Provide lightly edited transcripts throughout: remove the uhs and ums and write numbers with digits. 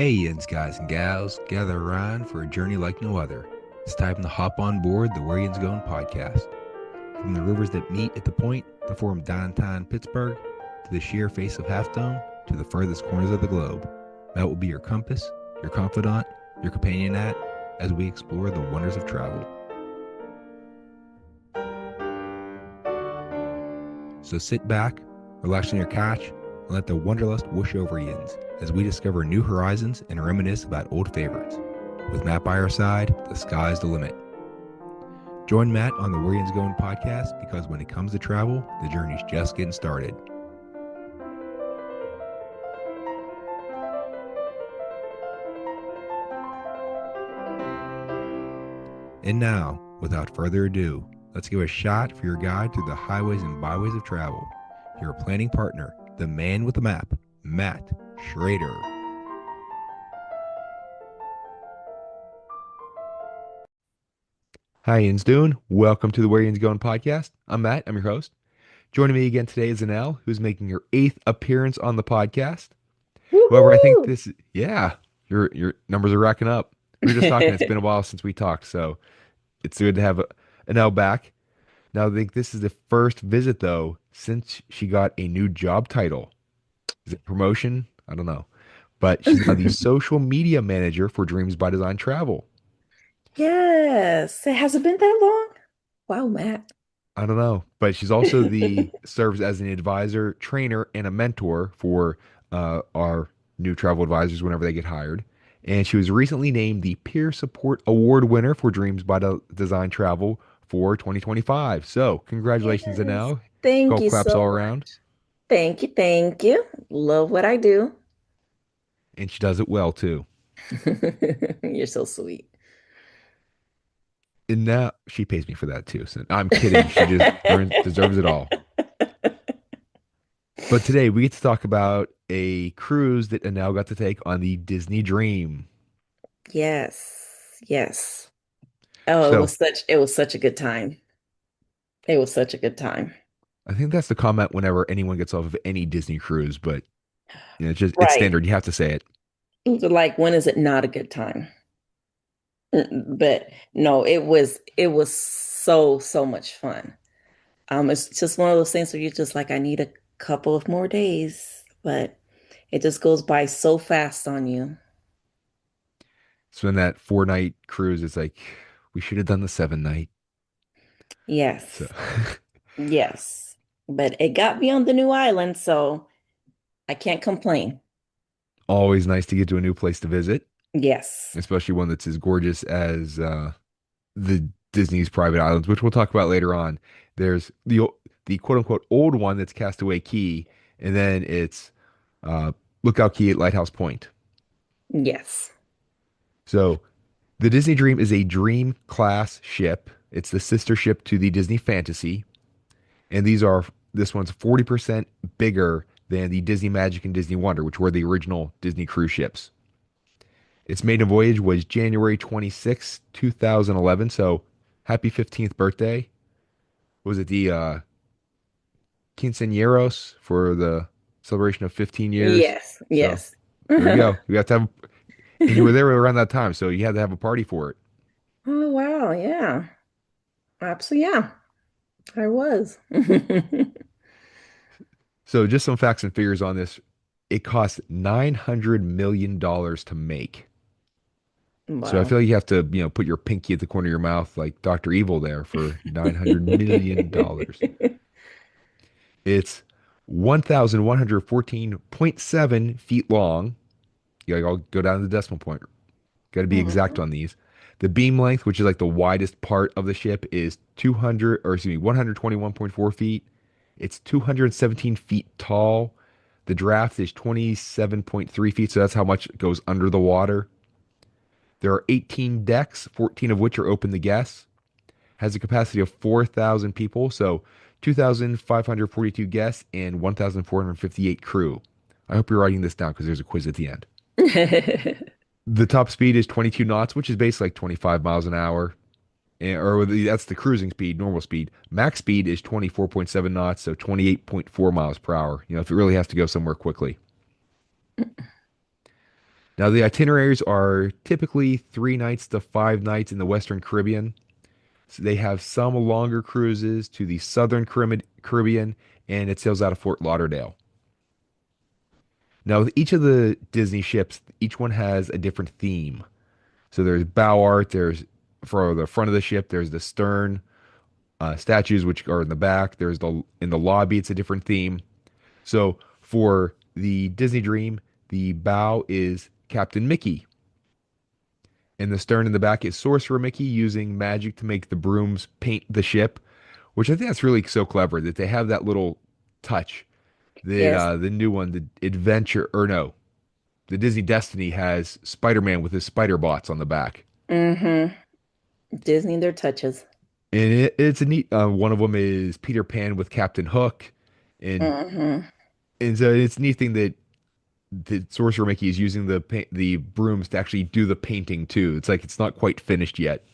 Hey, Yinz guys and gals, gather around for a journey like no other. It's time to hop on board the Yinz Goin podcast. From the rivers that meet at the point to form downtown Pittsburgh, to the sheer face of Half Dome, to the furthest corners of the globe, Matt will be your compass, your confidant, your companion as we explore the wonders of travel. So sit back, relax on your couch, and let the wanderlust whoosh over Yinz as we discover new horizons and reminisce about old favorites. With Matt by our side, the sky's the limit. Join Matt on the Yinz Goin podcast because when it comes to travel, the journey's just getting started. And now, without further ado, let's give a shot for your guide through the highways and byways of travel. Your planning partner, the man with the map, Matt Schraeder. Hi, Yinz doing? Welcome to the Where Yinz Goin podcast. I'm Matt. I'm your host. Joining me again today is Annell, who's making her 8th appearance on the podcast. However, I think Woohoo! your numbers are racking up. We were just talking. It's been a while since we talked, so it's good to have Annell back. Now, I think this is the first visit though since she got a new job title. Is it promotion? I don't know, but she's now the social media manager for Dreams by Design Travel. Yes. Has it been that long? Wow, Matt. I don't know, but she's also the serves as an advisor, trainer, and a mentor for our new travel advisors whenever they get hired. And she was recently named the Peer Support Award winner for Dreams by Design Travel for 2025. So, congratulations, Yes. Anel. Thank Golf you claps so all around. much. Thank you. Thank you. Love what I do. And she does it well too. You're so sweet. And now she pays me for that too. So I'm kidding. She just deserves it all. But today we get to talk about a cruise that Anel got to take on the Disney Dream. Yes. Yes. Oh, So it was such a good time. It was such a good time. I think that's the comment whenever anyone gets off of any Disney cruise, but it's Right. standard. You have to say it. Like, when is it not a good time? But no, it was so much fun. It's just one of those things where you're just like, I need a couple of more days, but it just goes by so fast on you. So in that 4 night cruise, it's like we should have done the 7 night. So Yes, yes. But it got me on the new island, so I can't complain. always nice to get to a new place to visit, Yes. especially one that's as gorgeous as the Disney's private islands, which we'll talk about later on. There's the quote unquote old one that's Castaway Key, and then it's uh, Lookout Key at Lighthouse Point. Yes. So the Disney Dream is a Dream class ship. It's the sister ship to the Disney Fantasy, and this one's 40% bigger than the Disney Magic and Disney Wonder, which were the original Disney cruise ships. Its maiden voyage was January 26, 2011. So happy 15th birthday. Was it the quinceañeros for the celebration of 15 years? Yes. So Yes. there we go. We got to have, and you were there around that time, so you had to have a party for it. Oh, wow. Yeah. Absolutely. Yeah, I was. So just some facts and figures on this. It cost $900 million to make. So I Wow. feel like you have to, put your pinky at the corner of your mouth like Dr. Evil there for $900 million. It's 1,114.7 feet long. You gotta go down to the decimal point. Got to be exact Mhm. on these. The beam length, which is like the widest part of the ship, is 121.4 feet. It's 217 feet tall. The draft is 27.3 feet, so that's how much goes under the water. There are 18 decks, 14 of which are open to guests. Has a capacity of 4,000 people, so 2,542 guests and 1,458 crew. I hope you're writing this down because there's a quiz at the end. The top speed is 22 knots, which is basically like 25 miles an hour. That's the cruising speed, normal speed. Max speed is 24.7 knots, so 28.4 miles per hour. If it really has to go somewhere quickly. Now, the itineraries are typically 3 nights to 5 nights in the Western Caribbean. So they have some longer cruises to the Southern Caribbean, and it sails out of Fort Lauderdale. Now, with each of the Disney ships, each one has a different theme. So there's bow art, there's for the front of the ship, there's the stern statues, which are in the back. There's the in the lobby, it's a different theme. So for the Disney Dream, the bow is Captain Mickey, and the stern in the back is Sorcerer Mickey using magic to make the brooms paint the ship, which I think that's really so clever that they have that little touch that Yes. the new one, the Adventure, or no, the Disney Destiny has Spider-Man with his spider bots on the back. Mm-hmm. Disney, their touches. And it's a neat. One of them is Peter Pan with Captain Hook, and Mm-hmm. so it's a neat thing that the Sorcerer Mickey is using the brooms to actually do the painting too. It's like it's not quite finished yet.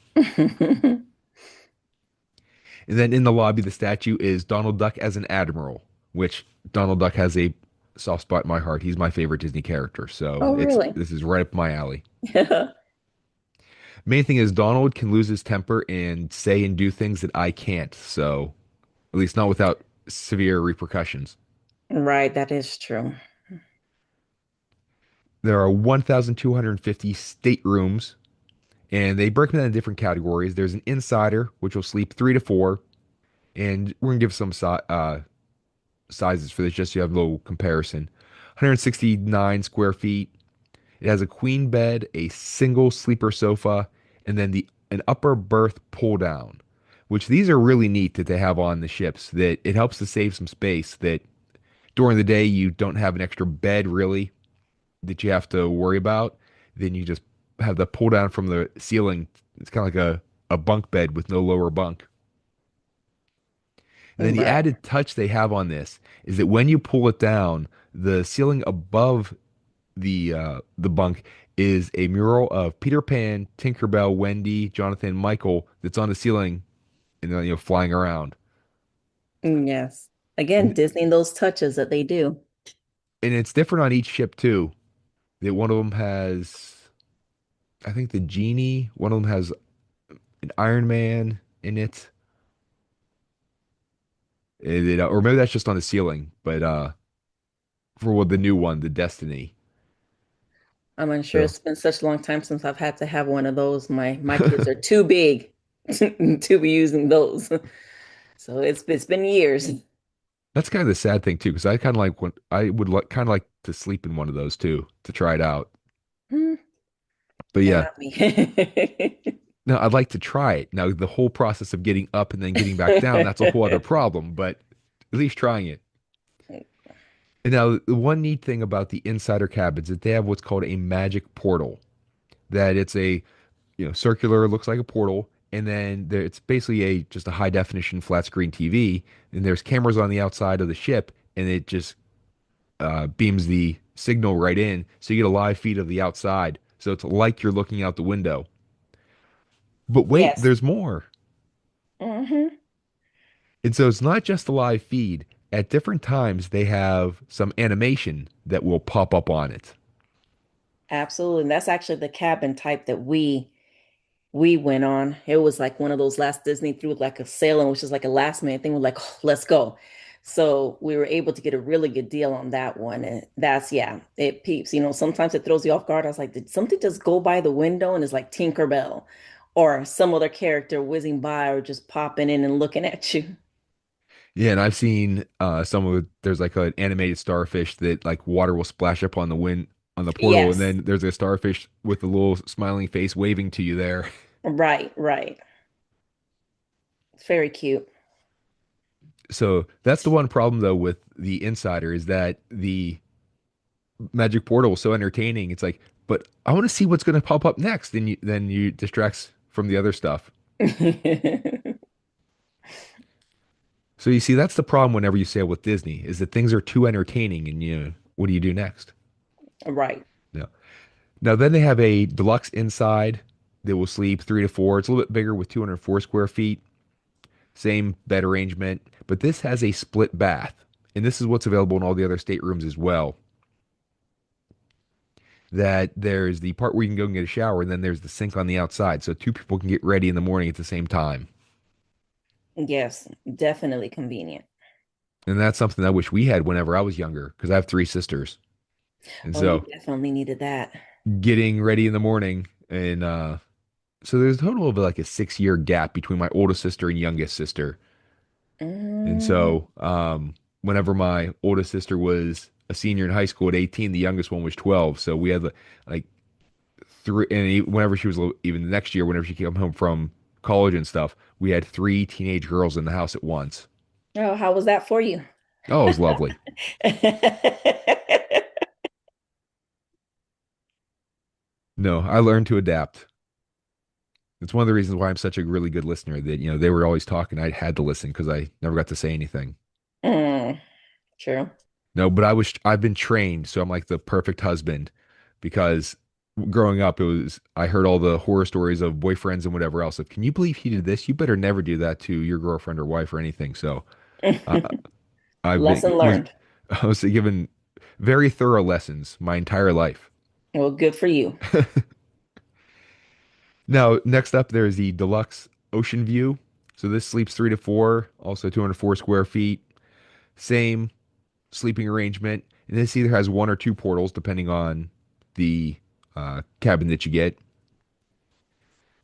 And then in the lobby, the statue is Donald Duck as an admiral, which Donald Duck has a soft spot in my heart. He's my favorite Disney character, so Oh, it's really? this is right up my alley. Yeah. Main thing is Donald can lose his temper and say and do things that I can't. So at least not without severe repercussions. Right, that is true. There are 1,250 staterooms, and they break them into different categories. There's an insider, which will sleep 3 to 4, and we're gonna give some sizes for this just so you have a little comparison. 169 square feet. It has a queen bed, a single sleeper sofa, and then the an upper berth pull down, which these are really neat that they have on the ships. That it helps to save some space. That during the day you don't have an extra bed really that you have to worry about. Then you just have the pull down from the ceiling. It's kind of like a bunk bed with no lower bunk. And then the Right. added touch they have on this is that when you pull it down, the ceiling above the bunk is a mural of Peter Pan, Tinkerbell, Wendy, Jonathan, Michael that's on the ceiling and then flying around. Yes. Again, And, Disney, those touches that they do. and it's different on each ship too. That one of them has, I think the genie. One of them has an Iron Man in it. Or maybe that's just on the ceiling. But for the new one, the Destiny. I'm unsure. So It's been such a long time since I've had to have one of those. My kids are too big to be using those. So it's been years. that's kind of the sad thing too, because I kind of like when I would like kind of like to sleep in one of those too to try it out. Hmm. But Yeah, yeah, not me. no, I'd like to try it. Now, the whole process of getting up and then getting back down, that's a whole other problem, but at least trying it. And now, the one neat thing about the insider cabins is that they have what's called a magic portal. That it's a, circular, looks like a portal, and then it's basically a just a high definition flat screen TV, and there's cameras on the outside of the ship, and it just beams the signal right in, so you get a live feed of the outside. So it's like you're looking out the window. But wait, Yes. there's more. Hmm. And so it's not just a live feed. At different times, they have some animation that will pop up on it. Absolutely. And that's actually the cabin type that we went on. It was like one of those last Disney through like a sailing, which is like a last minute thing. We're like, oh, let's go. So we were able to get a really good deal on that one. And that's, yeah, it peeps. Sometimes it throws you off guard. I was like, did something just go by the window? And it's like Tinkerbell or some other character whizzing by or just popping in and looking at you. Yeah, and I've seen some of it. There's like an animated starfish that like water will splash up on the wind on the portal, and Yes. then there's a starfish with a little smiling face waving to you there. Right, right. It's very cute. So that's the one problem though with the Insider is that the magic portal is so entertaining. It's like, but I want to see what's going to pop up next, and then you distracts from the other stuff. So you see, that's the problem whenever you sail with Disney, is that things are too entertaining, and what do you do next? Right. No. Now then they have a deluxe inside that will sleep 3 to 4. It's a little bit bigger with 204 square feet, same bed arrangement, but this has a split bath, and this is what's available in all the other staterooms as well. that there's the part where you can go and get a shower, and then there's the sink on the outside, so two people can get ready in the morning at the same time. Yes, definitely convenient. And that's something I wish we had whenever I was younger, because I have three sisters. And Oh, you so definitely needed that. getting ready in the morning, and so there's a total of like a 6 year gap between my oldest sister and youngest sister. And Mm. so whenever my oldest sister was a senior in high school at 18, the youngest one was 12. So we had like three, and whenever she was even the next year, whenever she came home from college and stuff, we had three teenage girls in the house at once. Oh, how was that for you? Oh, it was lovely. No, I learned to adapt. It's one of the reasons why I'm such a really good listener that, they were always talking. I had to listen because I never got to say anything. Mm, true. No, but I've been trained, so I'm like the perfect husband because growing up, I heard all the horror stories of boyfriends and whatever else. Like, can you believe he did this? You better never do that to your girlfriend or wife or anything. So uh, I've been Lesson was learned. I was given very thorough lessons my entire life. Well, good for you. Now, next up, there's the deluxe ocean view. So this sleeps 3 to 4, also 204 square feet. Same sleeping arrangement. And this either has one or two portals, depending on the cabin that you get.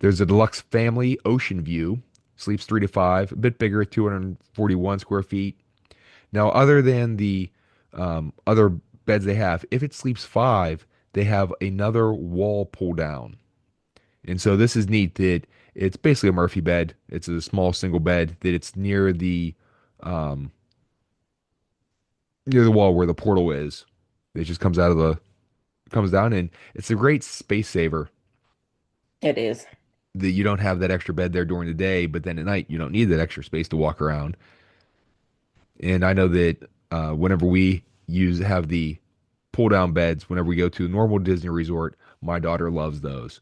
There's a deluxe family ocean view, sleeps 3 to 5, a bit bigger at 241 square feet. Now, other than the other beds they have, if it sleeps five, they have another wall pull down. And so this is neat that it's basically a Murphy bed. It's a small single bed that it's um, near the wall where the portal is. It just comes down, and it's a great space saver It is. that you don't have that extra bed there during the day, but then at night you don't need that extra space to walk around. And I know that whenever we use have the pull down beds, whenever we go to a normal Disney resort, my daughter loves those.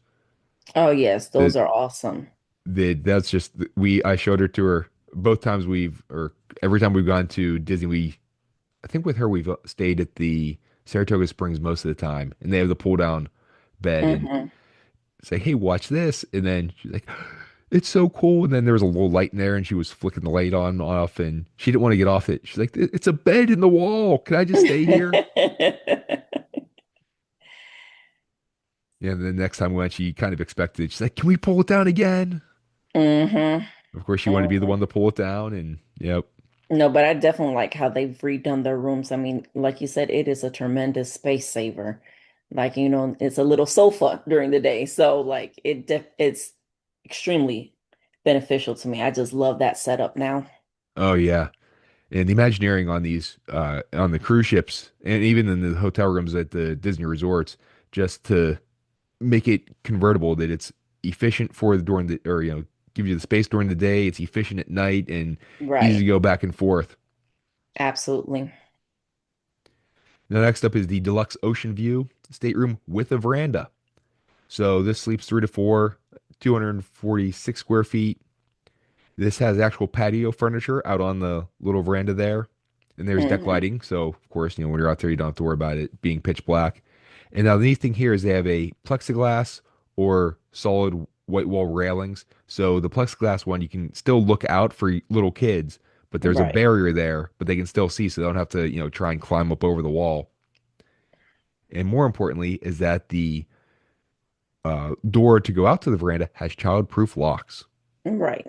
Oh, yes, That those are awesome. that's just we I showed her to her both times we've or every time we've gone to Disney. We I think with her we've stayed at the Saratoga Springs most of the time, and they have the pull down bed, and Hmm. say, "Hey, watch this," and then she's like, "It's so cool." And then there was a little light in there, and she was flicking the light on and off, and she didn't want to get off it. She's like, "It's a bed in the wall. Can I just stay here?" Yeah, and the next time we went, she kind of expected it. She's like, "Can we pull it down again?" Hmm. Of course, she wanted to be the Hmm. one to pull it down, and yep. No, but I definitely like how they've redone their rooms. I mean, like you said, it is a tremendous space saver. Like, it's a little sofa during the day. So like it's extremely beneficial to me. I just love that setup now. Oh yeah. And the Imagineering on these on the cruise ships and even in the hotel rooms at the Disney resorts, just to make it convertible that it's efficient for during the or give you the space during the day, it's efficient at night and easy to Right. go back and forth. Absolutely. Now next up is the deluxe ocean view stateroom with a veranda. So this sleeps 3 to 4, 246 square feet. This has actual patio furniture out on the little veranda there. And there's deck Hmm. lighting. So, of course, when you're out there, you don't have to worry about it being pitch black. And now the neat thing here is they have a plexiglass or solid white wall railings. So the plexiglass one, you can still look out for little kids, but there's a Right. barrier there, but they can still see, so they don't have to, try and climb up over the wall. And more importantly, is that the door to go out to the veranda has child-proof locks. Right.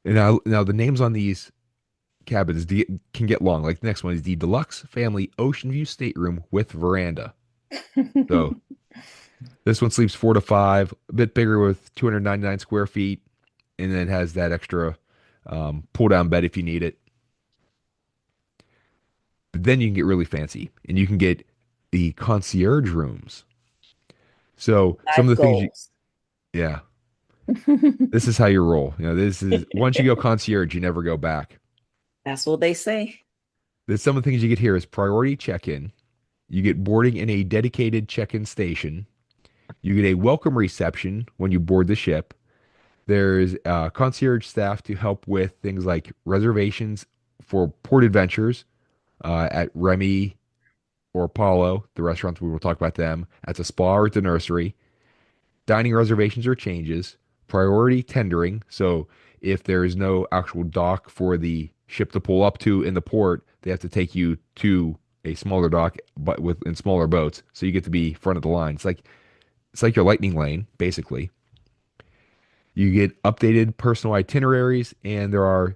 And now the names on these cabins can get long. Like the next one is the deluxe family ocean view stateroom with veranda. So this one sleeps 4 to 5, a bit bigger with 299 square feet, and then has that extra pull down bed if you need it. But then you can get really fancy and you can get the concierge rooms. So some of Life the things goals. yeah, this is how you roll. This is once you go concierge, you never go back. That's what they say. There's some of the things you get here is priority check-in. You get boarding in a dedicated check-in station. You get a welcome reception when you board the ship. There's concierge staff to help with things like reservations for port adventures at Remy or Apollo, the restaurants we will talk about them. At the spa or at the nursery. Dining reservations or changes. Priority tendering. So if there is no actual dock for the ship to pull up to in the port, they have to take you to a smaller dock, but with in smaller boats. So you get to be front of the line. It's like your lightning lane, basically. You get updated personal itineraries, and there are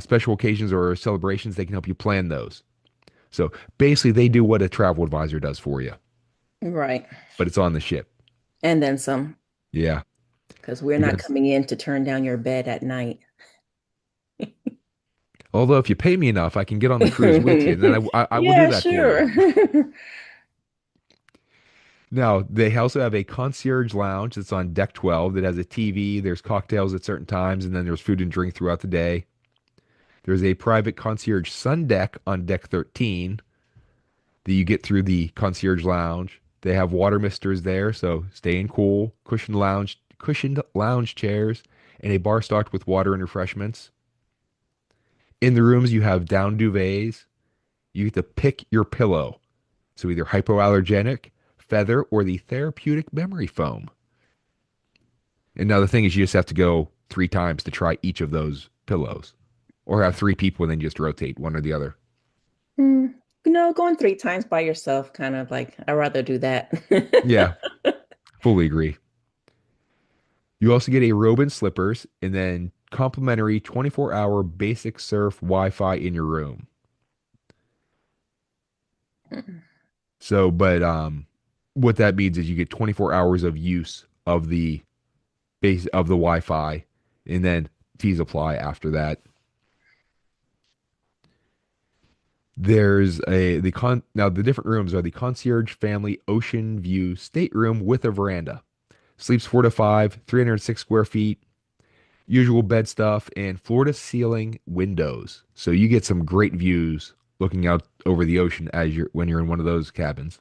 special occasions or celebrations. They can help you plan those. So basically, they do what a travel advisor does for you, Right. but it's on the ship. And then some, Yeah. because we're not Again, coming in to turn down your bed at night. although if you pay me enough, I can get on the cruise with you, and then I will do Yeah, that for you. sure. Now, they also have a concierge lounge that's on deck 12 that has a TV. There's cocktails at certain times, and then there's food and drink throughout the day. There's a private concierge sun deck on deck 13 that you get through the concierge lounge. They have water misters there, so staying cool, cushioned lounge chairs, and a bar stocked with water and refreshments. In the rooms, you have down duvets. You get to pick your pillow. So either hypoallergenic, feather, or the therapeutic memory foam. And now the thing is, you just have to go 3 times to try each of those pillows, or have 3 people and then just rotate one or the other. Mm, going 3 times by yourself, kind of like, I'd rather do that. Yeah, fully agree. You also get a robe and slippers, and then complimentary 24-hour basic surf Wi-Fi in your room. So, but what that means is you get 24 hours of use of the base of the Wi-Fi, and then fees apply after that. There's a the con now the different rooms are the concierge family ocean view stateroom with a veranda. Sleeps 4 to 5, 306 square feet, usual bed stuff, and floor to ceiling windows. So you get some great views looking out over the ocean as you're when you're in one of those cabins.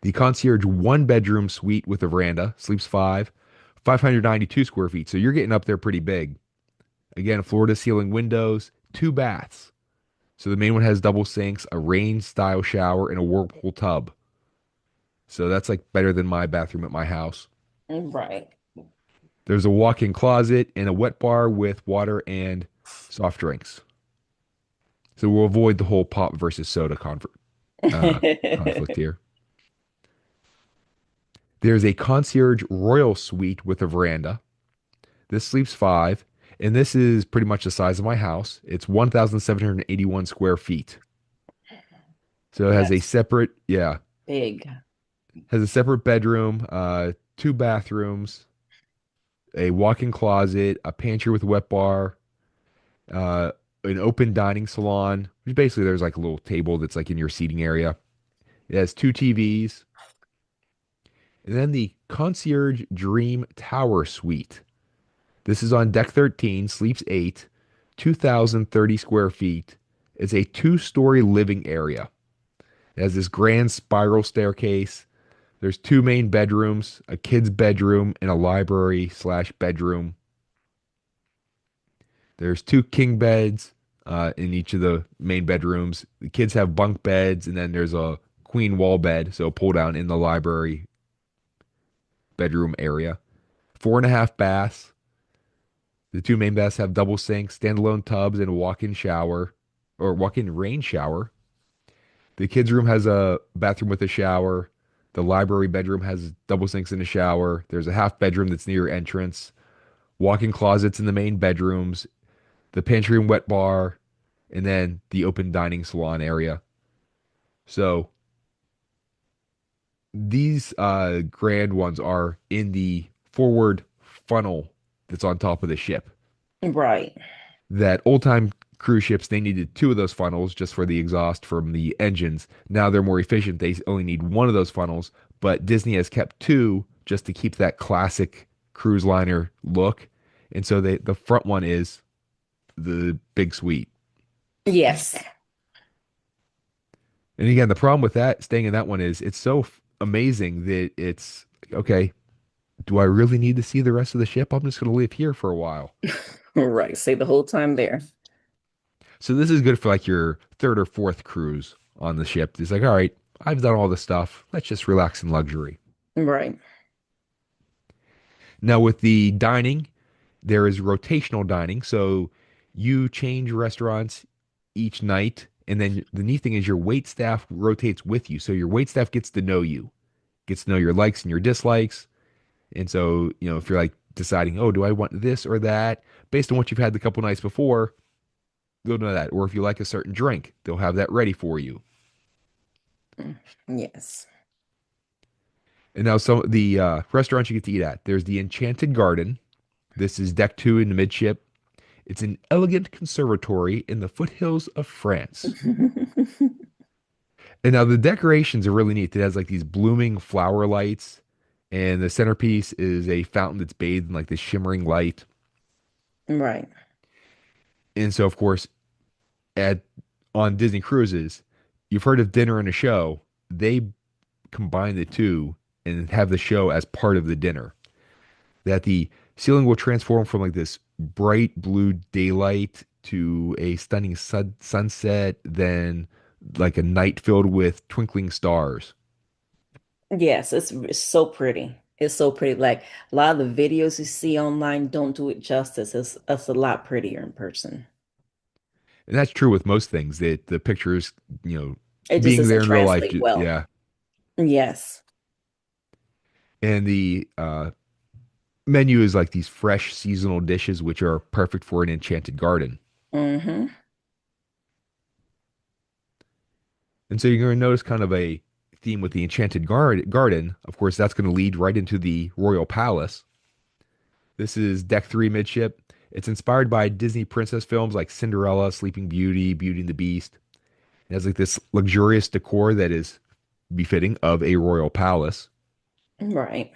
The concierge 1 bedroom suite with a veranda, sleeps 592 square feet. So you're getting up there pretty big. Again, floor to ceiling windows, 2 baths. So the main one has double sinks, a rain style shower, and a whirlpool tub. So that's like better than my bathroom at my house. Right. There's a walk-in closet and a wet bar with water and soft drinks. So we'll avoid the whole pop versus soda uh, conflict here. There's a concierge royal suite with a veranda. This sleeps 5, and this is pretty much the size of my house. It's 1,781 square feet. So it has a That's separate, yeah, big. has a separate bedroom, 2 bathrooms, a walk-in closet, a pantry with a wet bar, uh, an open dining salon, which basically there's like a little table that's like in your seating area. It has 2 TVs, and then the concierge dream tower suite. This is on deck 13, sleeps 8, 2,030 square feet. It's a 2 story living area. It has this grand spiral staircase. There's 2 main bedrooms, a kid's bedroom, and a library slash bedroom. There's 2 king beds in each of the main bedrooms. The kids have bunk beds, and then there's a queen wall bed, so pull down in the library bedroom area. 4.5 baths. The 2 main baths have double sinks, standalone tubs, and a walk-in shower or walk-in rain shower. The kids' room has a bathroom with a shower. The library bedroom has double sinks and a shower. There's a half bedroom that's near your entrance. Walk-in closets in the main bedrooms. The pantry and wet bar, and then the open dining salon area. So these grand ones are in the forward funnel that's on top of the ship. Right. That old time cruise ships, they needed 2 of those funnels just for the exhaust from the engines. Now they're more efficient. They only need 1 of those funnels, but Disney has kept 2 just to keep that classic cruise liner look. And so the front one is the big suite. Yes. And again, the problem with that, staying in that one is it's so amazing that it's okay. Do I really need to see the rest of the ship? I'm just going to live here for a while. Right. Stay the whole time there. So this is good for like your third or fourth cruise on the ship. It's like, all right, I've done all the stuff. Let's just relax in luxury. Right. Now with the dining, there is rotational dining. So you change restaurants each night. And then the neat thing is your wait staff rotates with you. So your wait staff gets to know you, gets to know your likes and your dislikes. And so, if you're like deciding, oh, do I want this or that, based on what you've had the couple nights before, they'll know that. Or if you like a certain drink, they'll have that ready for you. Mm. Yes. And now, some the restaurants you get to eat at. There's the Enchanted Garden. This is deck two in the midship. It's an elegant conservatory in the foothills of France. And now the decorations are really neat. It has like these blooming flower lights, and the centerpiece is a fountain that's bathed in like this shimmering light. Right. And so, of course, at on Disney cruises, you've heard of dinner and a show. They combine the two and have the show as part of the dinner. That the ceiling will transform from like this bright blue daylight to a stunning sunset, then like a night filled with twinkling stars. Yes, it's so pretty. It's so pretty. Like a lot of the videos you see online don't do it justice. It's a lot prettier in person. And that's true with most things that the pictures, It just being there doesn't in real life, translate well. yeah. Yes. And the menu is like these fresh seasonal dishes, which are perfect for an enchanted garden. Mm-hmm. And so you're going to notice kind of a theme with the garden. Of course, that's going to lead right into the royal palace. This is deck three midship. It's inspired by Disney princess films like Cinderella, Sleeping Beauty, Beauty and the Beast. It has like this luxurious decor that is befitting of a royal palace. Right.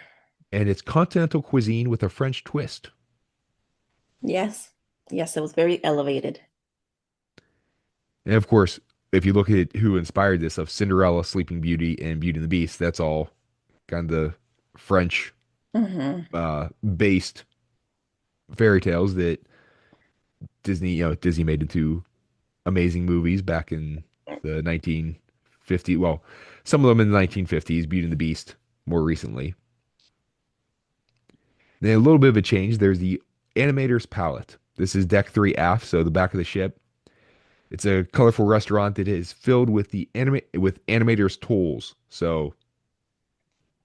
And it's continental cuisine with a French twist. Yes. Yes, it was very elevated. And of course, if you look at who inspired this of Cinderella, Sleeping Beauty, and Beauty and the Beast, that's all kind of French Mm-hmm. based fairy tales that Disney made into amazing movies back in the 1950s. Well, some of them in the 1950s, Beauty and the Beast more recently. Then a little bit of a change. There's the animator's palette. This is deck three aft, so the back of the ship. It's a colorful restaurant that is filled with with animators' tools. So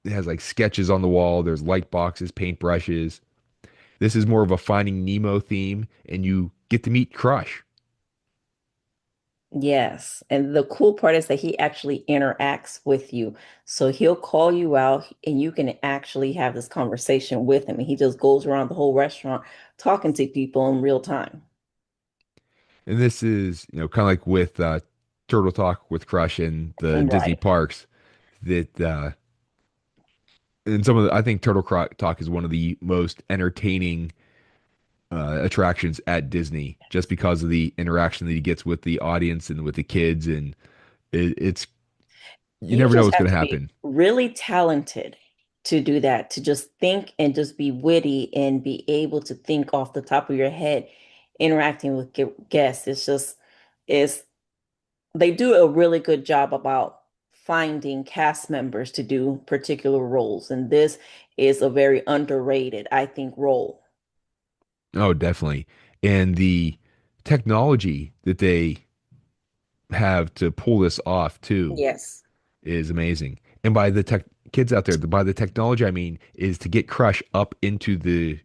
it has like sketches on the wall. There's light boxes, paint brushes. This is more of a Finding Nemo theme, and you get to meet Crush. Yes. And the cool part is that he actually interacts with you. So he'll call you out and you can actually have this conversation with him. And he just goes around the whole restaurant talking to people in real time. And this is, kind of like with Turtle Talk with Crush in the Disney Right. parks. That and some of I think Talk is one of the most entertaining attractions at Disney, just because of the interaction that he gets with the audience and with the kids, and it's you You never know just what's have going to to be happen. really talented to do that, to just think and just be witty and be able to think off the top of your head, interacting with guests. It's they do a really good job about finding cast members to do particular roles. And this is a very underrated, I think, role. Oh, definitely. And the technology that they have to pull this off too Yes. is amazing. And by the tech kids out there, by the technology I mean is to get Crush up into the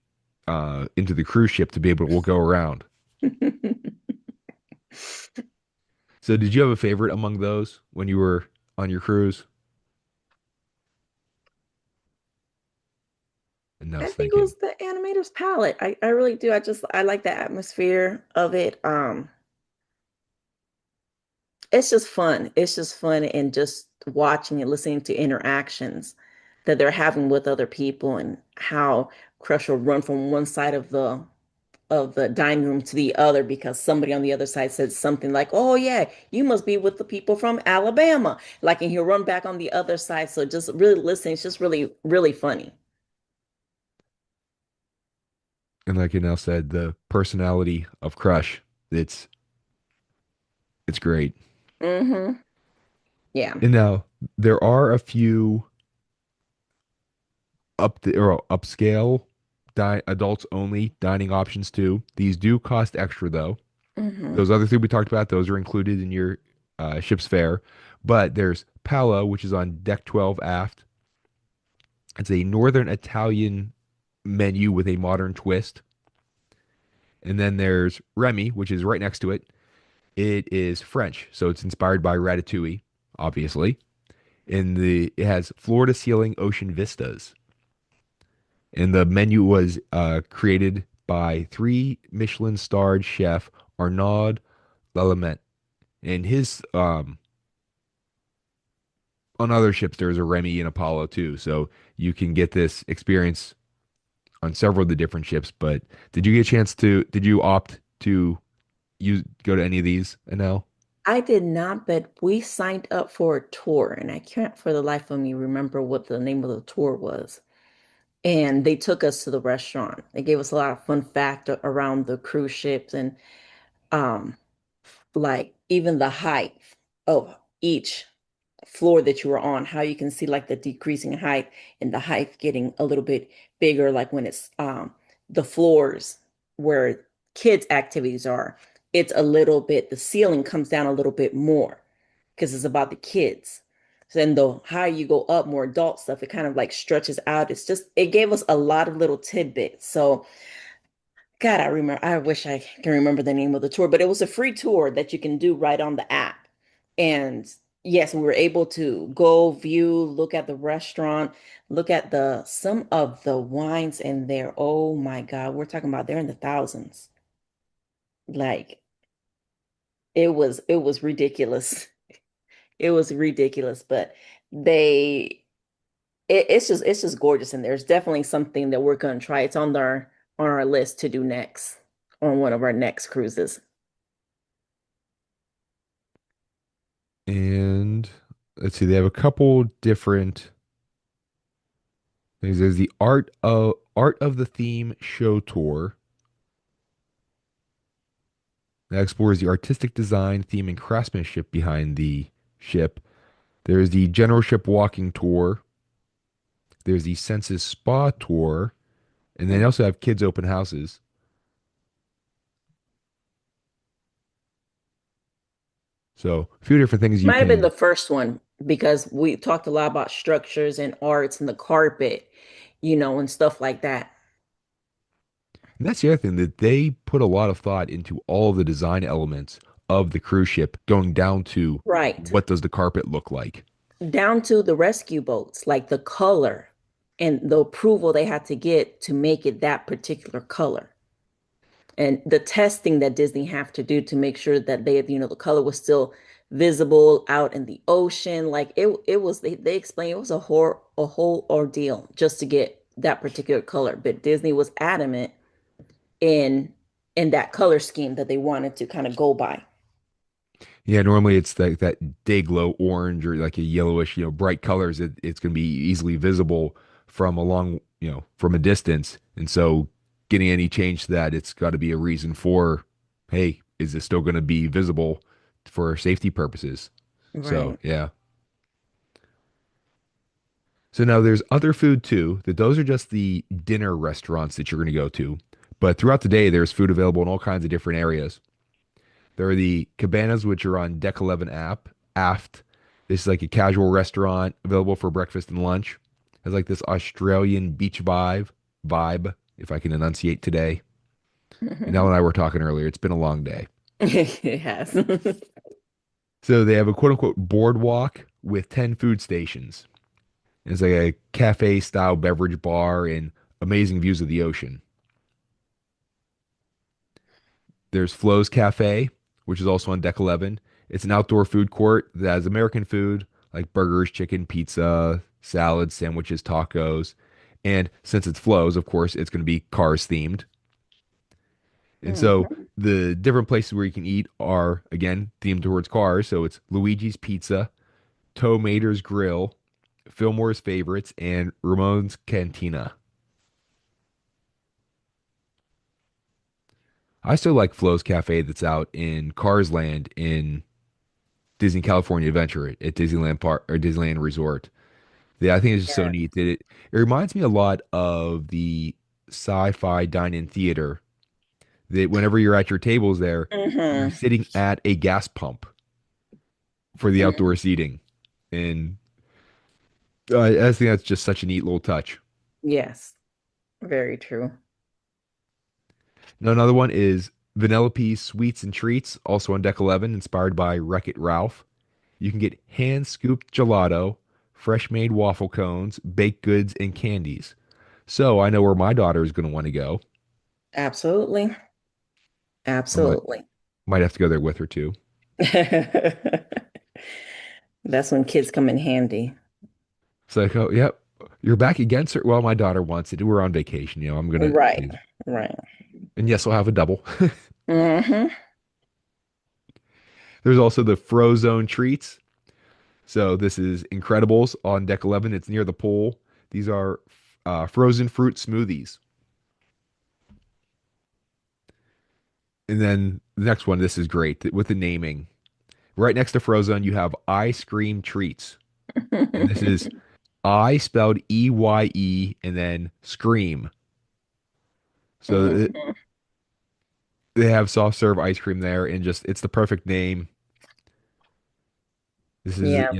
cruise ship to be able to go around. So did you have a favorite among those when you were on your cruise? And I I was think it thinking, was the animator's palette. I really do. I like the atmosphere of it. It's just fun. It's just fun and just watching and listening to interactions that they're having with other people and how Crush will run from one side of the dining room to the other because somebody on the other side said something like, "Oh yeah, you must be with the people from Alabama." Like, and he'll run back on the other side. So just really listening, it's just really, really funny. and like Annell said, the personality of Crush, it's It's great. Mm-hmm. Yeah. And now there are a few or upscale adults only dining options too. These do cost extra though. Mm-hmm. Those other three we talked about, those are included in your ship's fare. But there's Palo, which is on deck 12 aft. It's a northern Italian menu with a modern twist. And then there's Remy, which is right next to it. It is French, so it's inspired by Ratatouille, obviously. And it has floor to ceiling ocean vistas. And the menu was created by three Michelin starred chef Arnaud Lallemand. And his on other ships there's a Remy and Apollo too. So you can get this experience on several of the different ships. But did you opt to go to any of these, Anel? I did not, but we signed up for a tour, and I can't for the life of me remember what the name of the tour was. And they took us to the restaurant. They gave us a lot of fun fact around the cruise ships and um like even the height of each floor that you were on, how you can see like the decreasing height and the height getting a little bit bigger, like when it's the floors where kids' activities are, it's a little bit, the ceiling comes down a little bit more because it's about the kids. So then the higher you go up, more adult stuff, it kind of like stretches out. It's just, it gave us a lot of little tidbits. So God, I remember, I wish I can remember the name of the tour, but it was a free tour that you can do right on the app. And yes, we were able to go view, look at the restaurant, look at the some of the wines in there. Oh my God, we're talking about they're in the thousands. Like it was ridiculous. It was ridiculous, but they it's just gorgeous in there. It's definitely something that we're gonna try. It's on our list to do next on one of our next cruises. And let's see, they have a couple different things. There's the Art of the Theme show tour that explores the artistic design, theme, and craftsmanship behind the ship. There's the general ship walking tour. There's the Senses Spa tour, and then they also have kids open houses. So a few different things you Might have been can. the first one because we talked a lot about structures and arts and the carpet, and stuff like that. And that's the other thing that they put a lot of thought into all the design elements of the cruise ship, going down to Right. what does the carpet look like. Down to the rescue boats, like the color and the approval they had to get to make it that particular color. And the testing that Disney have to do to make sure that the color was still visible out in the ocean. Like it was they explained it was a whole ordeal just to get that particular color. But Disney was adamant in that color scheme that they wanted to kind of go by. Yeah, normally it's like that day glow orange or like a yellowish, bright colors. It's going to be easily visible from a long, from a distance. And so getting any change to that, it's got to be a reason for, hey, is this still going to be visible for safety purposes? So, Right. yeah. So now there's other food too, that those are just the dinner restaurants that you're going to go to. But throughout the day, there's food available in all kinds of different areas. There are the cabanas, which are on deck 11 aft. This is like a casual restaurant available for breakfast and lunch. It has like this Australian beach vibe, if I can enunciate today. And Ellen and I were talking earlier. It's been a long day. It has. So they have a quote unquote boardwalk with 10 food stations. It's like a cafe style beverage bar and amazing views of the ocean. There's Flo's Cafe, which is also on deck 11. It's an outdoor food court that has American food like burgers, chicken, pizza, salads, sandwiches, tacos. And since it's Flo's, of course, it's going to be Cars themed. And so Mhm. the different places where you can eat are, again, themed towards cars. So it's Luigi's Pizza, Tow Mater's Grill, Fillmore's Favorites, and Ramon's Cantina. I still like Flo's Cafe that's out in Cars Land in Disney California Adventure at Disneyland Park or Disneyland Resort. Yeah, I think it's just so Yeah. neat that it reminds me a lot of the sci-fi dine-in theater that whenever you're at your tables there, you're Hmm. sitting at a gas pump for the outdoor Hmm. seating. And I think that's just such a neat little touch. Yes, very true. Now, another one is Vanellope's Sweets and Treats, also on deck 11, inspired by Wreck-It Ralph. You can get hand-scooped gelato, fresh-made waffle cones, baked goods, and candies. So I know where my daughter is going to want to go. Absolutely. I Absolutely. might have to go there with her too. That's when kids come in handy. It's like, oh, yep, you're back against her. Well, my daughter wants it. We're on vacation. I'm gonna, Right, right. and yes, I'll have a double. Hmm. There's also the Frozone treats. So this is Incredibles on deck 11. It's near the pool. These are frozen fruit smoothies. And then the next one, this is great with the naming. Right next to Frozone, you have ice cream treats. And this is I spelled EYE and then scream. So Hmm. they have soft serve ice cream there and just it's the perfect name. This is, Yeah.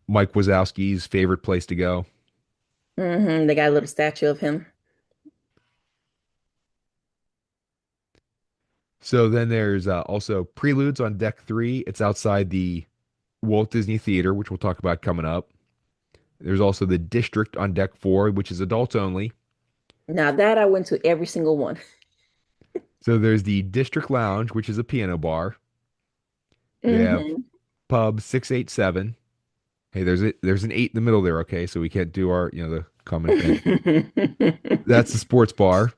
Mike Wazowski's favorite place to go. They got a little statue of him. So then there's also Preludes on deck 3. It's outside the Walt Disney Theater, which we'll talk about coming up. There's also the District on deck 4, which is adults only. Now that I went to every single one. So there's the District Lounge, which is a piano bar. They have Hmm. Pub 687. Hey, there's an 8 in the middle there, okay? So we can't do our, the common thing. That's the sports bar.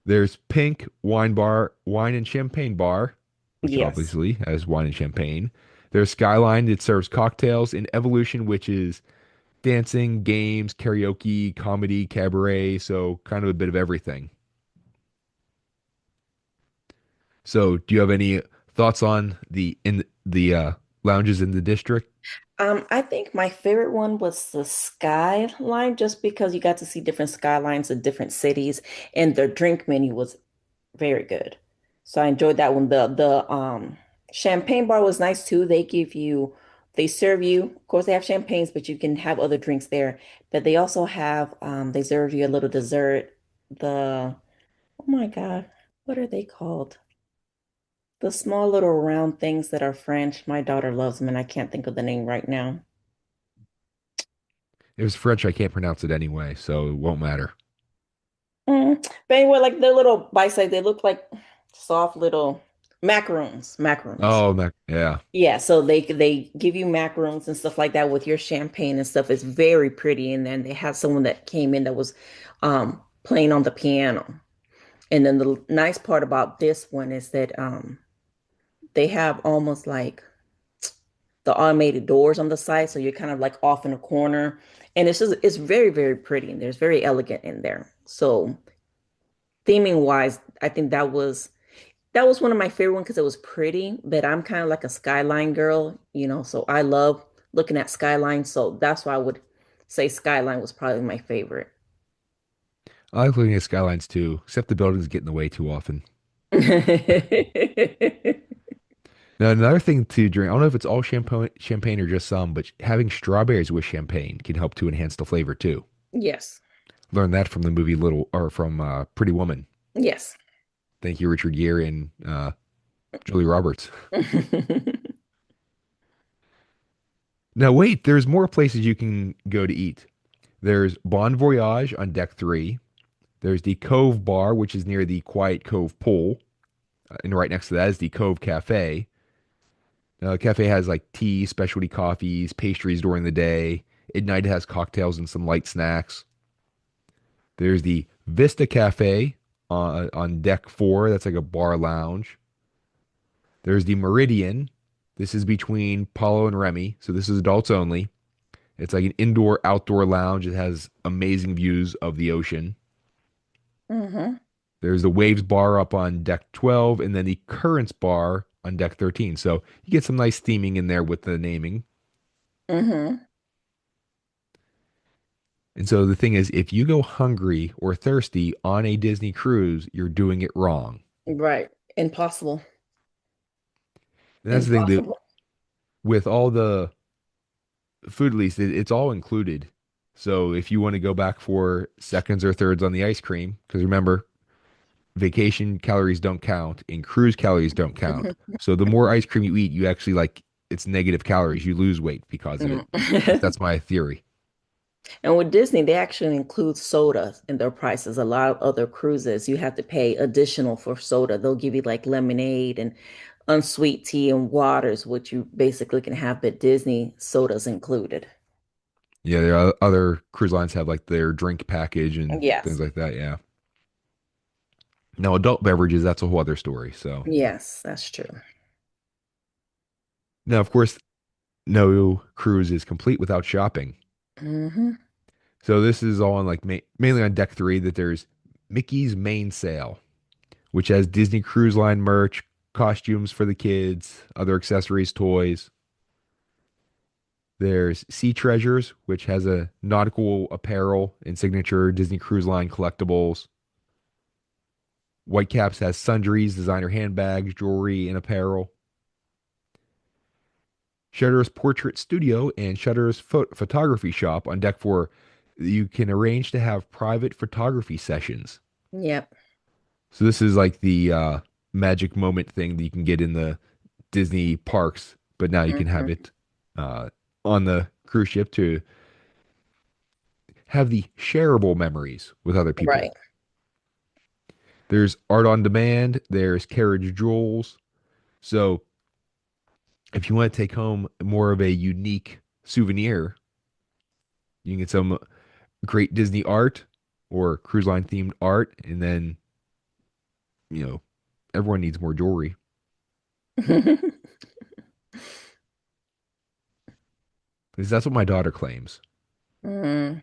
There's Pink Wine Bar, Wine and Champagne Bar, which Yes. obviously has wine and champagne. There's Skyline that serves cocktails, and Evolution, which is dancing, games, karaoke, comedy, cabaret, so kind of a bit of everything. So, do you have any thoughts on the lounges in the district? I think my favorite one was the Skyline, just because you got to see different skylines of different cities, and their drink menu was very good. So I enjoyed that one. The champagne bar was nice too. They serve you, of course, they have champagnes, but you can have other drinks there. But they also have they serve you a little dessert. The Oh my God, what are they called? The small little round things that are French. My daughter loves them, and I can't think of the name right now. It was French. I can't pronounce it anyway, so it won't matter. But anyway, like they're little bites, like they look like soft little macaroons. Macaroons. Oh, yeah. Yeah, so they give you macaroons and stuff like that with your champagne and stuff. It's very pretty. And then they had someone that came in that was playing on the piano. And then the nice part about this one is that they have almost like the automated doors on the side, so you're kind of like off in a corner. And it's very, very pretty and there's very elegant in there. So theming wise, I think that was one of my favorite ones because it was pretty, but I'm kind of like a skyline girl, so I love looking at skyline. So that's why I would say skyline was probably my favorite. I like looking at skylines too, except the buildings get in the way too often. Now, another thing to drink, I don't know if it's all champagne or just some, but having strawberries with champagne can help to enhance the flavor too. Yes. Learned that from the movie or from Pretty Woman. Yes. Thank you, Richard Gere and Julie Roberts. Now, wait, there's more places you can go to eat. There's Bon Voyage on deck 3. There's the Cove Bar, which is near the Quiet Cove pool. And right next to that is the Cove Cafe. Now, the cafe has like tea, specialty coffees, pastries during the day. At night, it has cocktails and some light snacks. There's the Vista Cafe on deck 4. That's like a bar lounge. There's the Meridian. This is between Paulo and Remy. So this is adults only. It's like an indoor outdoor lounge. It has amazing views of the ocean. Hmm. There's the Waves Bar up on deck 12, and then the Currents Bar on deck 13. So you get some nice theming in there with the naming. Mm-hmm. And so the thing is, if you go hungry or thirsty on a Disney cruise, you're doing it wrong. Right. Impossible. And that's the thing that Impossible. with all the food lease, it's all included. So if you want to go back for seconds or thirds on the ice cream, because remember, vacation calories don't count and cruise calories don't count. So the more ice cream you eat, you actually like it's negative calories. You lose weight because of it. At least Mhm. that's my theory. And with Disney, they actually include soda in their prices. A lot of other cruises, you have to pay additional for soda. They'll give you like lemonade and unsweet tea and waters, which you basically can have, but Disney sodas included. Yeah, there are other cruise lines have like their drink package and things Yes. like that. Yeah. Now, adult beverages, that's a whole other story. So Yes, that's true. now, of course, no cruise is complete without shopping. Hmm. So this is all on like mainly on deck three that there's Mickey's Main Sale, which has Disney Cruise Line merch, costumes for the kids, other accessories, toys. There's Sea Treasures, which has a nautical apparel and signature Disney Cruise Line collectibles. Whitecaps has sundries, designer handbags, jewelry, and apparel. Shutter's Portrait Studio and Shutter's Photography Shop on deck four. You can arrange to have private photography sessions. Yep. So this is like the magic moment thing that you can get in the Disney parks, but now you can have Hmm. it uh, on the cruise ship to have the shareable memories with other people. Right. There's art on demand. There's carriage jewels. So if you want to take home more of a unique souvenir, you can get some great Disney art or cruise line themed art, and then you know everyone needs more jewelry because that's what my daughter claims, Mm,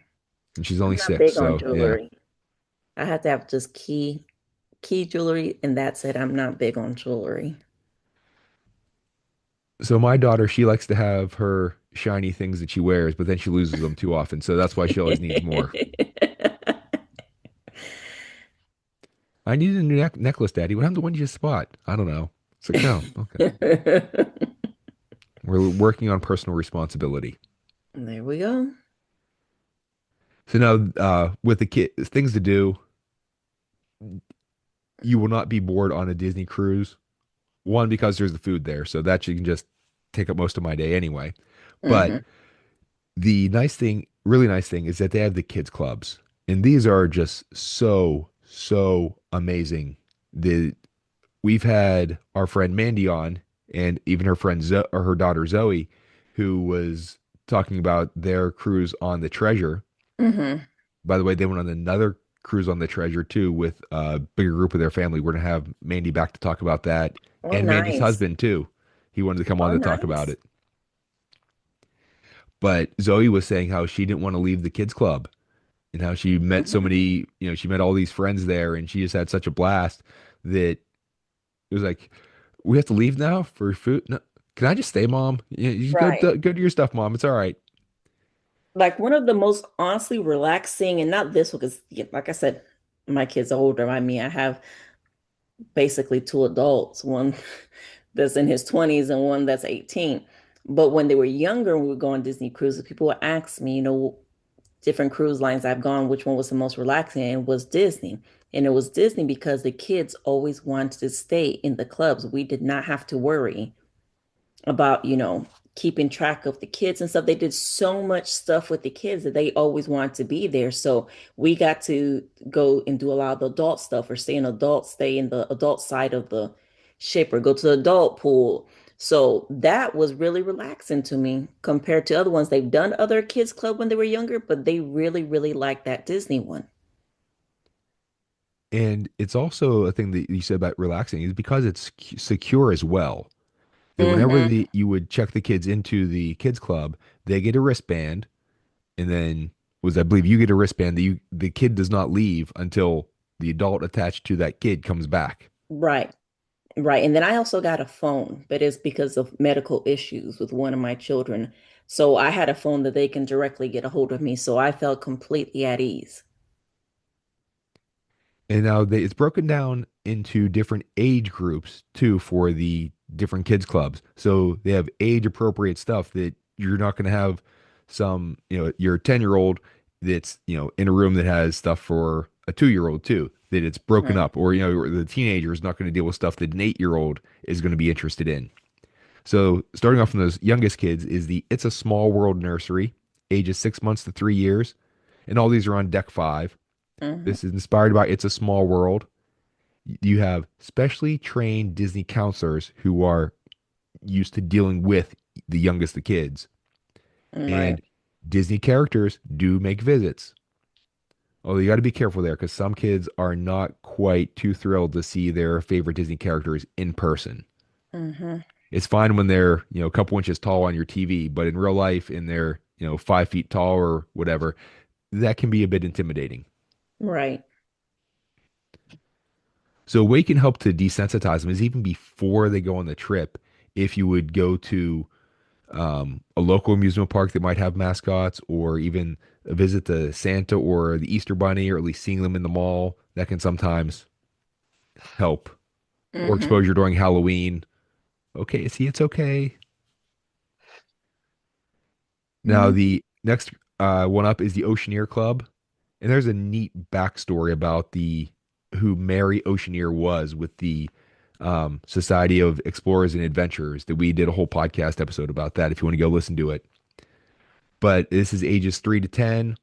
and she's I'm only not 6. big on So yeah. jewelry. I have to have just key jewelry, and that's it. I'm not big on jewelry. So my daughter, she likes to have her shiny things that she wears, but then she loses them too often. So that's why she always needs more. I need a new necklace, Daddy. What happened to the one you just bought? I don't know. It's like, oh, okay. We're working on personal responsibility. There we go. So now, with the kid, things to do, you will not be bored on a Disney cruise. One, because there's the food there, so that you can just take up most of my day anyway. But Hmm. the nice thing, really nice thing, is that they have the kids clubs, and these are just so amazing. The We've had our friend Mandy on, and even her friend or her daughter Zoe, who was talking about their cruise on the Treasure. Hmm. By the way, they went on another cruise on the Treasure too with a bigger group of their family. We're gonna have Mandy back to talk about that, Oh, and Mandy's nice. husband too. He wanted to come on Oh, to talk about nice. it. But Zoe was saying how she didn't want to leave the kids club and how she met so Hmm. many, she met all these friends there and she just had such a blast that it was like, we have to leave now for food. No, can I just stay, Mom? You Right. go do your stuff, Mom. It's all right. Like one of the most honestly relaxing, and not this one, because like I said, my kids are older. I mean, I have basically two adults, one that's in his 20s and one that's 18. But when they were younger, when we would go on Disney cruises, people would ask me, different cruise lines I've gone, which one was the most relaxing, and it was Disney. And it was Disney because the kids always wanted to stay in the clubs. We did not have to worry about, keeping track of the kids and stuff. They did so much stuff with the kids that they always wanted to be there. So we got to go and do a lot of the adult stuff or stay in the adult side of the ship or go to the adult pool. So that was really relaxing to me compared to other ones. They've done other kids club when they were younger, but they really, really like that Disney one. And it's also a thing that you said about relaxing is because it's secure as well. That whenever Hmm. you would check the kids into the kids club, they get a wristband, and then was I believe you get a wristband that the kid does not leave until the adult attached to that kid comes back. Right. Right. And then I also got a phone, but it's because of medical issues with one of my children. So I had a phone that they can directly get a hold of me. So I felt completely at ease. And now it's broken down into different age groups too for the different kids clubs. So they have age appropriate stuff that you're not going to have some, your 10-year-old that's, in a room that has stuff for a 2-year-old too, that it's broken Mhm. up, or, the teenager is not going to deal with stuff that an 8-year-old is going to be interested in. So starting off from those youngest kids is the It's a Small World nursery, ages 6 months to 3 years. And all these are on deck five. Mhm. This is inspired by It's a Small World. You have specially trained Disney counselors who are used to dealing with the youngest of kids. Right. And Disney characters do make visits. Although you got to be careful there because some kids are not quite too thrilled to see their favorite Disney characters in person. Hmm. It's fine when they're, a couple inches tall on your TV, but in real life, and they're, 5 feet tall or whatever, that can be a bit intimidating. Right. So a way you can help to desensitize them is even before they go on the trip. If you would go to a local amusement park that might have mascots, or even visit the Santa or the Easter Bunny, or at least seeing them in the mall, that can sometimes help. Or Hmm. exposure during Halloween. Okay, see, it's okay. Now, Hmm. the next one up is the Oceaneer Club. And there's a neat backstory about the who Mary Oceaneer was with the Society of Explorers and Adventurers that we did a whole podcast episode about that if you want to go listen to it. But this is ages 3 to 10.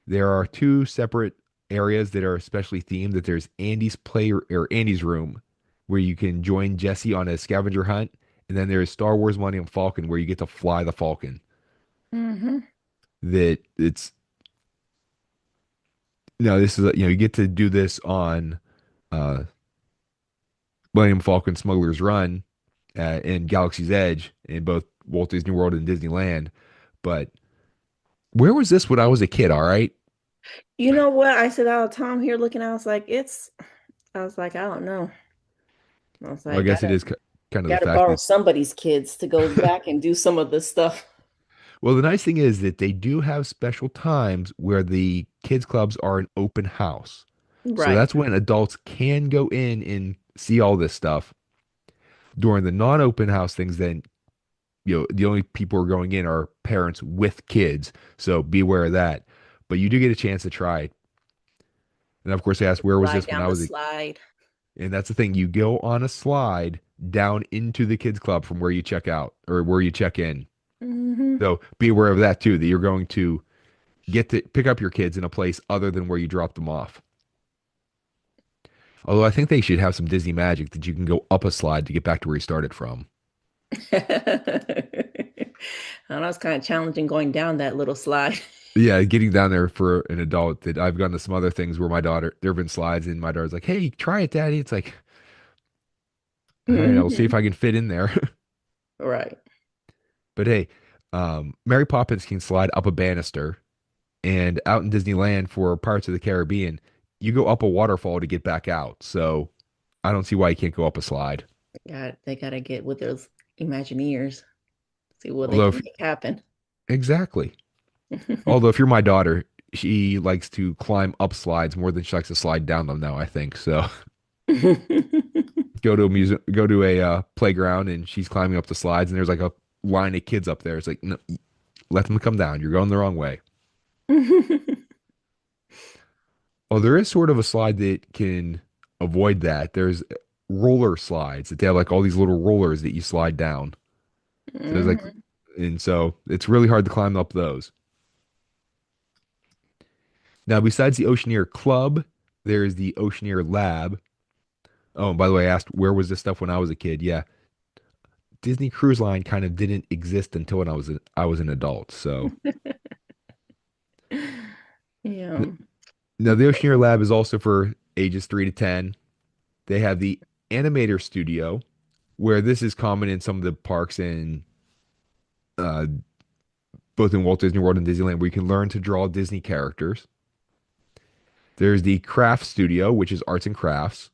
There are two separate areas that are especially themed. That there's Andy's play or Andy's room, where you can join Jesse on a scavenger hunt, and then there's Star Wars Millennium Falcon, where you get to fly the Falcon. Hmm. That it's no, this is you get to do this on uh, Millennium Falcon Smuggler's Run in Galaxy's Edge in both Walt Disney World and Disneyland. But where was this when I was a kid? All right. You know what? I said, oh, Tom here looking, I was like, I don't know. I was Well, I like, guess it is kind of the gotta fact borrow that. somebody's kids to go back and do some of this stuff. Well, the nice thing is that they do have special times where the kids clubs are an open house. So Right. that's when adults can go in and see all this stuff. During the non-open house things, then the only people who are going in are parents with kids. So be aware of that. But you do get a chance to try it. And of course, I asked, where was Slide this when down I the was a. slide. And that's the thing. You go on a slide down into the kids club from where you check out or where you check in. Hmm. So be aware of that too, that you're going to get to pick up your kids in a place other than where you dropped them off. Although I think they should have some Disney magic that you can go up a slide to get back to where you started from. I know it's kind of challenging going down that little slide. Yeah, getting down there for an adult, that I've gone to some other things where there have been slides and my daughter's like, "Hey, try it, Daddy." It's like, all right, I'll see if Hmm. I can fit in there. Right. But hey, Mary Poppins can slide up a banister, and out in Disneyland for Pirates of the Caribbean, you go up a waterfall to get back out. So I don't see why you can't go up a slide. They gotta get with those Imagineers, see what they Although, can make happen. exactly. Although, if you're my daughter, she likes to climb up slides more than she likes to slide down them now, I think. So go to a museum, go to a playground, and she's climbing up the slides, and there's like a line of kids up there. It's like, no, let them come down. You're going the wrong way. Oh, there is sort of a slide that can avoid that. There's roller slides that they have like all these little rollers that you slide down. So there's like, Hmm. and so it's really hard to climb up those. Now, besides the Oceaneer Club, there's the Oceaneer Lab. Oh, and by the way, I asked where was this stuff when I was a kid? Yeah, Disney Cruise Line kind of didn't exist until when I was an adult. So Yeah. now the Oceaneer Lab is also for ages 3 to 10. They have the Animator Studio, where this is common in some of the parks in uh, both in Walt Disney World and Disneyland, where you can learn to draw Disney characters. There's the Craft Studio, which is arts and crafts.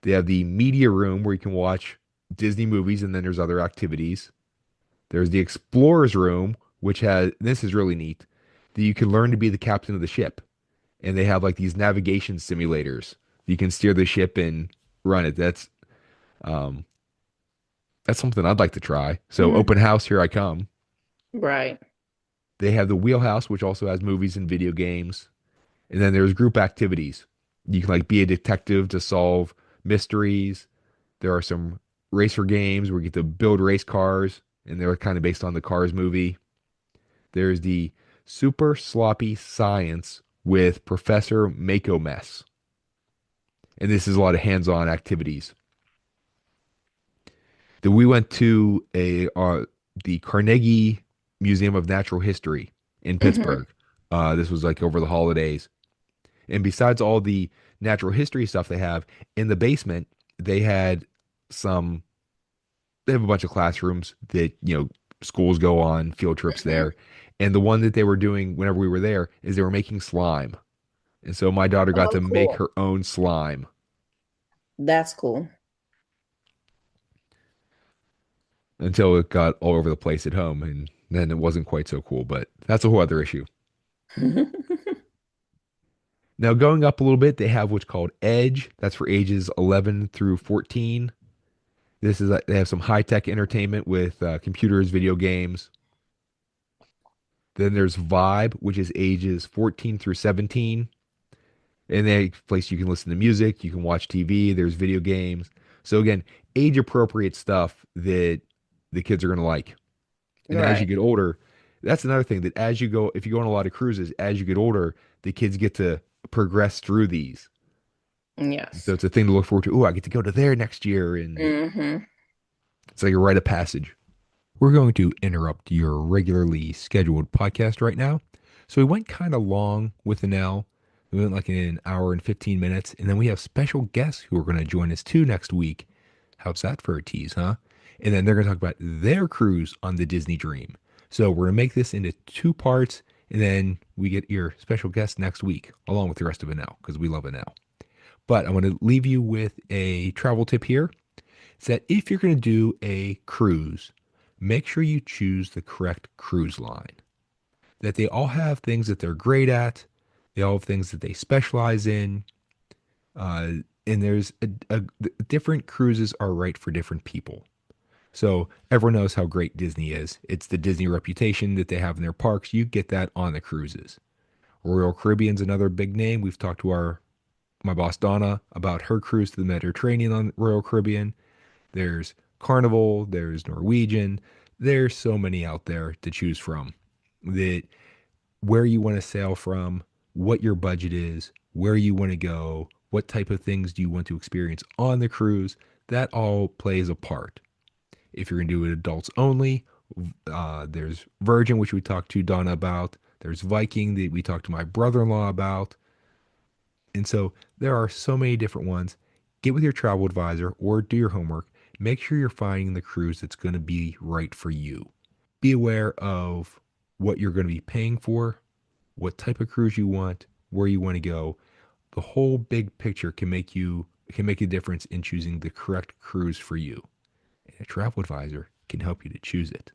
They have the media room where you can watch Disney movies, and then there's other activities. There's the explorer's room, which has, this is really neat, that you can learn to be the captain of the ship. And they have like these navigation simulators. You can steer the ship and run it. Um that's something I'd like to try. So Mhm. open house, here I come. Right. They have the wheelhouse, which also has movies and video games. And then there's group activities. You can like be a detective to solve mysteries. There are some racer games where you get to build race cars, and they're kind of based on the Cars movie. There's the super sloppy science with Professor Mako Mess. And this is a lot of hands-on activities. Then we went to a the Carnegie Museum of Natural History in Hmm. Pittsburgh. This was like over the holidays. And besides all the natural history stuff they have in the basement, they had some, they have a bunch of classrooms that, schools go on field trips Hmm. there. And the one that they were doing whenever we were there is they were making slime. And so my daughter got Oh, to make cool. her own slime That's cool. until it got all over the place at home. And then it wasn't quite so cool, but that's a whole other issue. Now, going up a little bit, they have what's called Edge. That's for ages 11 through 14. This is they have some high tech entertainment with computers, video games. Then there's Vibe, which is ages 14 through 17. And they place you can listen to music, you can watch TV, there's video games. So again, age appropriate stuff that the kids are going to like. And as you Right. get older, that's another thing that as you go, if you go on a lot of cruises, as you get older, the kids get to progress through these. So Yes. it's a thing to look forward to. Oh, I get to go to there next year. And Hmm. it's like a rite of passage. We're going to interrupt your regularly scheduled podcast right now. So we went kind of long with Annell. We went like an hour and 15 minutes. And then we have special guests who are going to join us too next week. How's that for a tease, huh? And then they're going to talk about their cruise on the Disney Dream. So we're going to make this into two parts. And then we get your special guest next week, along with the rest of Annell, because we love Annell. But I want to leave you with a travel tip here. It's that if you're going to do a cruise, make sure you choose the correct cruise line. That they all have things that they're great at, they all have things that they specialize in, uh, and there's different cruises are right for different people. So everyone knows how great Disney is. It's the Disney reputation that they have in their parks. You get that on the cruises. Royal Caribbean's another big name. We've talked to our my boss Donna about her cruise to the Mediterranean on Royal Caribbean. There's Carnival, there's Norwegian. There's so many out there to choose from. That where you want to sail from, what your budget is, where you want to go, what type of things do you want to experience on the cruise, that all plays a part. If you're going to do it adults only, there's Virgin, which we talked to Donna about. There's Viking that we talked to my brother-in-law about. And so there are so many different ones. Get with your travel advisor or do your homework. Make sure you're finding the cruise that's going to be right for you. Be aware of what you're going to be paying for, what type of cruise you want, where you want to go. The whole big picture can make a difference in choosing the correct cruise for you. And a travel advisor can help you to choose it.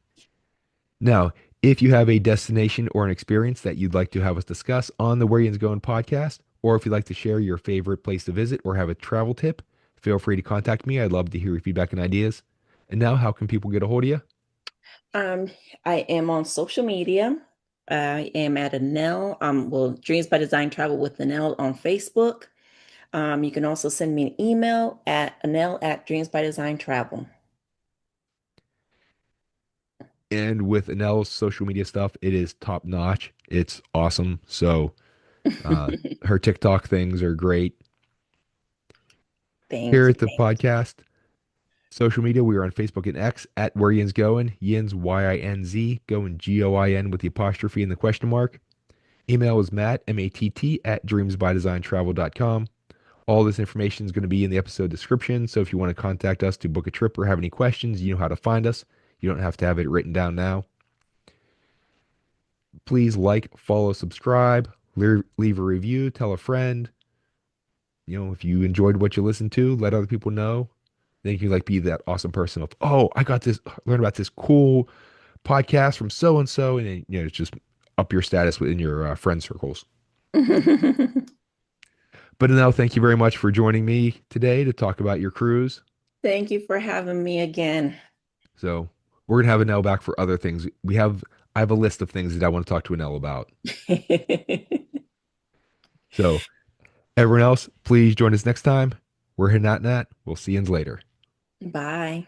Now, if you have a destination or an experience that you'd like to have us discuss on the Where Yinz Goin podcast, or if you'd like to share your favorite place to visit or have a travel tip, feel free to contact me. I'd love to hear your feedback and ideas. And now, how can people get a hold of you? Um, I am on social media. I am at Annell. Well, Dreams by Design Travel with Annell on Facebook. You can also send me an email at Annell at Dreams by Design Travel. And with Annelle's social media stuff, it is top notch. It's awesome. So, uh, her TikTok things are great. Here Thank you. at the podcast, social media, we are on Facebook and X at Where Yinz Goin. Yinz, Yinz, Goin, Goin with the apostrophe and the question mark. Email is Matt, Matt, at dreamsbydesigntravel.com. All this information is going to be in the episode description. So if you want to contact us to book a trip or have any questions, you know how to find us. You don't have to have it written down now. Please like, follow, subscribe, leave a review, tell a friend. if you enjoyed what you listened to, let other people know. Then you can like be that awesome person of, oh, I got this, learn about this cool podcast from so and so, and then, it's just up your status within your friend circles. But now, thank you very much for joining me today to talk about your cruise. Thank you for having me again. So we're gonna have Anel back for other things. I have a list of things that I want to talk to Anel about. So everyone else, please join us next time. We're Hinat Nat. We'll see you later. Bye.